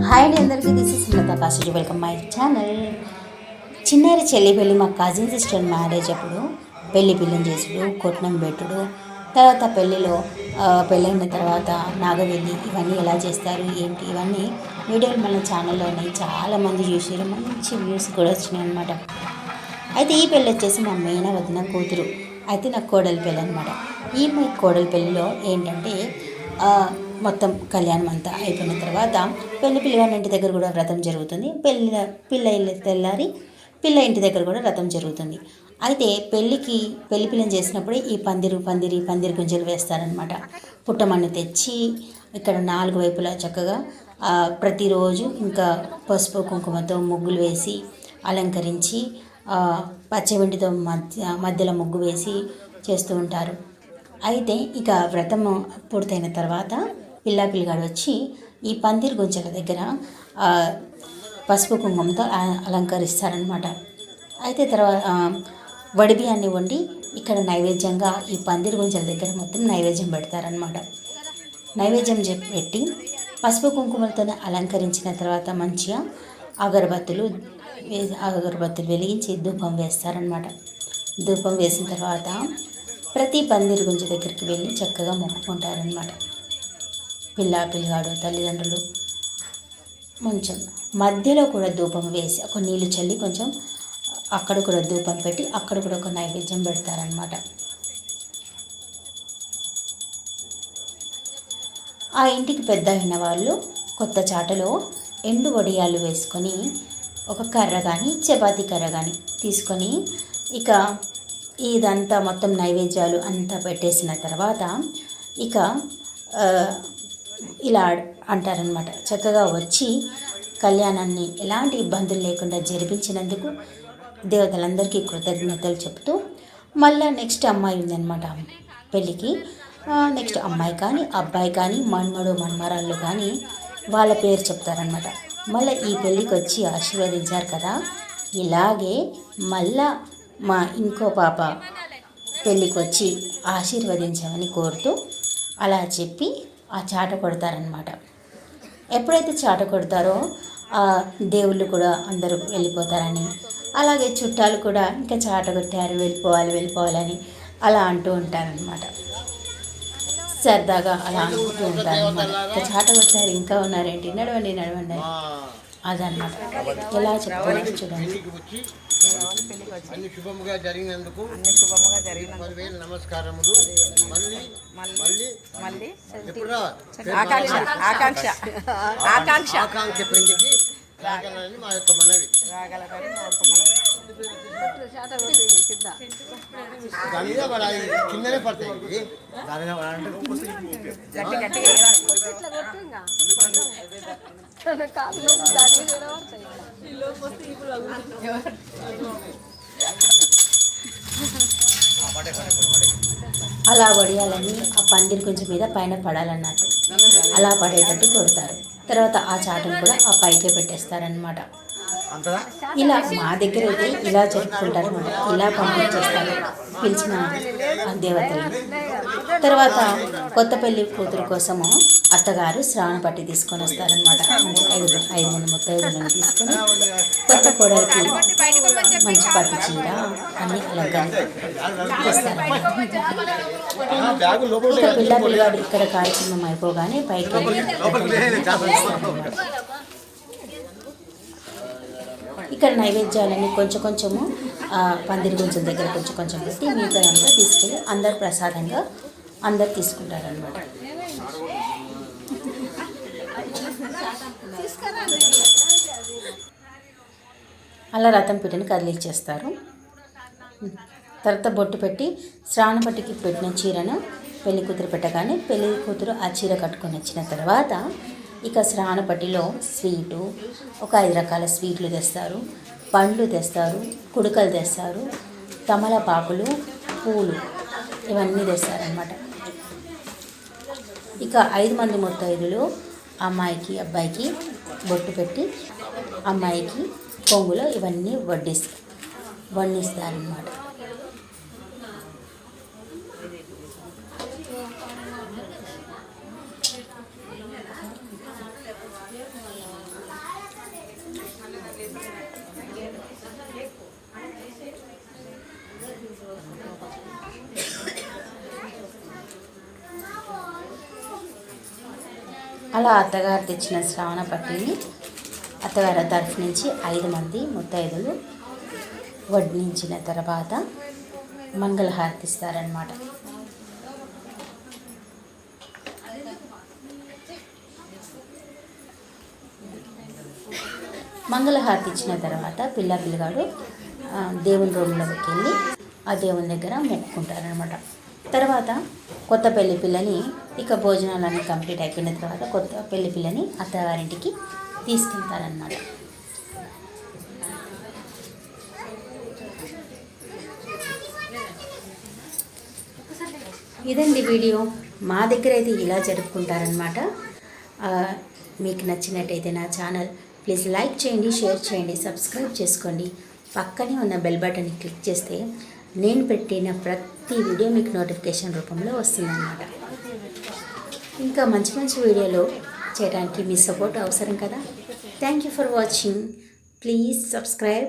Hi అండి అందరికీ, this is Sumalatha positive. Welcome my channel. చిన్నారి చెల్లి పెళ్ళి, మా కజిన్ సిస్టర్ మ్యారేజ్ అప్పుడు పెళ్లి పిల్లని చేసుడు, కొట్నం పెట్టుడు, తర్వాత పెళ్ళిలో పెళ్ళైన తర్వాత నాగవెల్లి ఇవన్నీ ఎలా చేస్తారు ఏంటి, ఇవన్నీ వీడియోలు మన ఛానల్లో ఉన్నాయి. చాలామంది చూసారు, మంచి వ్యూస్ కూడా వచ్చినాయి అనమాట. అయితే ఈ పెళ్ళి వచ్చేసి మా మేన వదిన కూతురు, అయితే నాకు కోడలి పెళ్ళి అనమాట. ఈ మా కోడలి పెళ్ళిలో ఏంటంటే మొత్తం కళ్యాణం అంతా అయిపోయిన తర్వాత పెళ్లి పిల్లగాని ఇంటి దగ్గర కూడా వ్రతం జరుగుతుంది. పిల్ల తెల్లారి పిల్ల ఇంటి దగ్గర కూడా వ్రతం జరుగుతుంది. అయితే పెళ్లి పిల్లని చేసినప్పుడు ఈ పందిరి గుంజలు వేస్తారనమాట. పుట్టమన్ను తెచ్చి ఇక్కడ 4 వైపులా చక్కగా ప్రతిరోజు ఇంకా పసుపు కుంకుమతో ముగ్గులు వేసి అలంకరించి పచ్చవెండితో మధ్యలో ముగ్గు వేసి చేస్తూ ఉంటారు. అయితే ఇక వ్రతము పూర్తయిన తర్వాత పిల్లాపిల్లిగాడు వచ్చి ఈ పందిరి గుంజల దగ్గర పసుపు కుంకుమతో అలంకరిస్తారనమాట. అయితే తర్వాత వడిబియ్యాన్ని వండి ఇక్కడ నైవేద్యంగా ఈ పందిరి గుంజల దగ్గర మొత్తం నైవేద్యం పెడతారనమాట. నైవేద్యం పెట్టి పసుపు కుంకుమలతో అలంకరించిన తర్వాత మంచిగా అగరబత్తులు వెలిగించి ధూపం వేస్తారనమాట. ధూపం వేసిన తర్వాత ప్రతి పందిరి గుంజ దగ్గరికి వెళ్ళి చక్కగా మొక్కుకుంటారనమాట. పిల్లాడు తల్లిదండ్రులు కొంచెం మధ్యలో కూడా ధూపం వేసి ఒక నీళ్ళు చల్లి కొంచెం అక్కడ కూడా ధూపం పెట్టి అక్కడ కూడా ఒక నైవేద్యం పెడతారనమాట. ఆ ఇంటికి పెద్ద అయిన వాళ్ళు కొత్త చాటలో ఎండు వడియాలు వేసుకొని ఒక కర్ర కానీ చపాతీ కర్ర కానీ తీసుకొని ఇక ఇదంతా మొత్తం నైవేద్యాలు అంతా పెట్టేసిన తర్వాత ఇక ఇలా అంటారనమాట. చక్కగా వచ్చి కళ్యాణాన్ని ఎలాంటి ఇబ్బందులు లేకుండా జరిపించినందుకు దేవతలందరికీ కృతజ్ఞతలు చెప్తూ మళ్ళీ నెక్స్ట్ అమ్మాయి ఉందన్నమాట పెళ్ళికి. నెక్స్ట్ అమ్మాయి కానీ అబ్బాయి కానీ మన్మరాళ్ళు కానీ వాళ్ళ పేరు చెప్తారనమాట. మళ్ళీ ఈ పెళ్ళికి వచ్చి ఆశీర్వదించారు కదా, ఇలాగే మళ్ళా మా ఇంకో పాప పెళ్ళికి వచ్చి ఆశీర్వదించమని కోరుతూ అలా చెప్పి ఆ చాట కొడతారనమాట. ఎప్పుడైతే చాట కొడతారో దేవుళ్ళు కూడా అందరూ వెళ్ళిపోతారని, అలాగే చుట్టాలు కూడా ఇంకా చాట కొట్టారు వెళ్ళిపోవాలని అలా అంటూ ఉంటారనమాట. సరదాగా అలా అంటూ ఉంటారనమాట. చాట కొట్టారు ఇంకా ఉన్నారేంటి, నడవండి అదనమాట. ఎలా చెప్పుకోవచ్చు చూడండి. అన్ని శుభముగా జరిగినందుకు నమస్కారములు. మళ్ళీ ఆకాంక్ష పెళ్లికి రాగలని మా యొక్క మనవి. కిందనే పడతాయి. అలా వడియాలని ఆ పందిరి కొంచెం మీద పైన పడాలన్నట్టు అలా పడేటట్టు కొడతారు. తర్వాత ఆ చాటను కూడా ఆ పైకే పెట్టేస్తారనమాట. ఇలా మా దగ్గర అయితే ఇలా జరుపుకుంటారు అనమాట. ఇలా పంపించేస్తారు పిలిచిన దేవతలు. తర్వాత కొత్త పెళ్లి కూతురు కోసము అత్తగారు శ్రావణ పట్టి తీసుకొని వస్తారనమాట. ఐదు మంది ముత్తైదులను తీసుకొని కొత్త కోడలికి మంచి పట్టు చీర అన్ని అలంకరిస్తారన్నమాట. ఇక పిల్లాడు ఇక్కడ కార్యక్రమం అయిపోగానే పైకి ఇక్కడ నైవేద్యాలన్నీ కొంచెము పందిరి గుంజల దగ్గర కొంచెం పెట్టి మిగతా అంతా తీసుకెళ్ళి అందరు ప్రసాదంగా అందరు తీసుకుంటారనమాట. అలా రథం పీటని కదిలిచ్చేస్తారు. తర్వాత బొట్టు పెట్టి శ్రావణ పట్టికి పెట్టిన చీరను పెళ్లి కూతురు పెట్టగానే పెళ్లి కూతురు ఆ చీర కట్టుకొని వచ్చిన తర్వాత ఇక శ్రావణ పట్టిలో స్వీటు ఒక 5 రకాల స్వీట్లు తెస్తారు, పండ్లు తెస్తారు, కుడుకలు తెస్తారు, తమలపాకులు, పూలు ఇవన్నీ తెస్తారనమాట. ఇక 5 మంది ముత్తైదులు అమ్మాయికి అబ్బాయికి బొట్టు పెట్టి అమ్మాయికి కొంగులో ఇవన్నీ వడ్డిస్తారనమాట. అలా అత్తగారు తెచ్చిన శ్రావణ పట్టిని అత్తగారి తరఫు నుంచి 5 మంది ముత్తైదులు వడ్డించిన తర్వాత మంగళహారతి ఇస్తారనమాట. మంగళహారతి ఇచ్చిన తర్వాత పిల్లగాడు దేవుని రూమ్లోకి వెళ్ళి ఆ దేవుని దగ్గర మొక్కుకుంటారనమాట. తర్వాత కొత్త పెళ్లి పిల్లని ఇక భోజనాలన్నీ కంప్లీట్ అయిపోయిన తర్వాత కొత్త పెళ్లి పిల్లని అత్తగారింటికి తీసుకెళ్తారనమాట. ఇదండి వీడియో. మా దగ్గర అయితే ఇలా జరుపుకుంటారనమాట. మీకు నచ్చినట్టయితే నా ఛానల్ ప్లీజ్ లైక్ చేయండి, షేర్ చేయండి, సబ్స్క్రైబ్ చేసుకోండి. పక్కనే ఉన్న బెల్ బటన్ని క్లిక్ చేస్తే నేను పెట్టిన ప్రతి వీడియో మీకు నోటిఫికేషన్ రూపంలో వస్తుందన్నమాట. ఇంకా మంచి మంచి వీడియోలు చేయడానికి మీ సపోర్ట్ అవసరం కదా. Thank you for watching. Please subscribe.